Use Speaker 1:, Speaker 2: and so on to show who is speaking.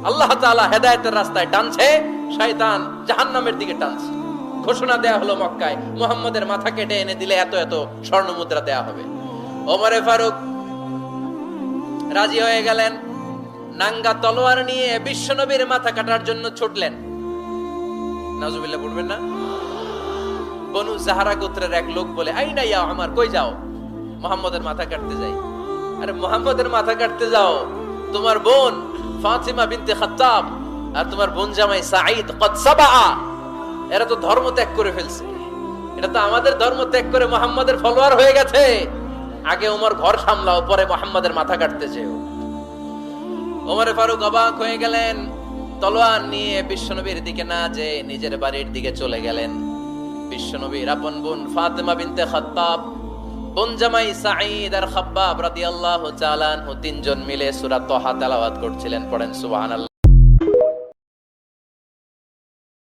Speaker 1: আল্লাহ তাআলা হেদায়েতের রাস্তায় টানছে, শয়তান জাহান্নামের দিকে টানছে। ঘোষণা দেয়া হলো মক্কায়, মুহাম্মদের মাথা কেটে এনে দিলে এত এত স্বর্ণ মুদ্রা দেয়া হবে। ওমরে ফারুক রাজি হয়ে গেলেন, নাঙ্গা তলোয়ার নিয়ে বিশ্বনবীর মাথা কাটার জন্য ছুটলেন। নাউজুবিল্লাহ পড়বেন না? বনু জাহরা গোত্রের এক লোক বলে, আইনা ইয়া আমার, কই যাও? মুহাম্মদের মাথা কাটতে যাই। আরে মুহাম্মদের মাথা কাটতে যাও? তোমার বোন ফাতিমা বিনতে খাত্তাব আর তোমার বোন জামাই সাঈদ কদ সাবা, এরা তো ধর্ম ত্যাগ করে ফেলছে। এটা তো আমাদের ধর্ম ত্যাগ করে মুহাম্মদের ফলোয়ার হয়ে গেছে। আগে ওমর ঘর সামলাও, পরে মুহাম্মদের মাথা কাটতে যেও। ওমর ফারুক অবাক হয়ে গেলেন, তলোয়ার নিয়ে বিশ্বনবীর দিকে না যে নিজের বাড়ির দিকে চলে গেলেন। বিশ্বনবীর আপন বোন ফাতিমা বিনতে খাত্তাব, বোন জামাই সাঈদ আর খাব্বাব রাদিয়াল্লাহু তাআলা আনহু তিনজন মিলে সূরা তাহা তেলাওয়াত করছিলেন। পড়েন সুবহানাল্লাহ।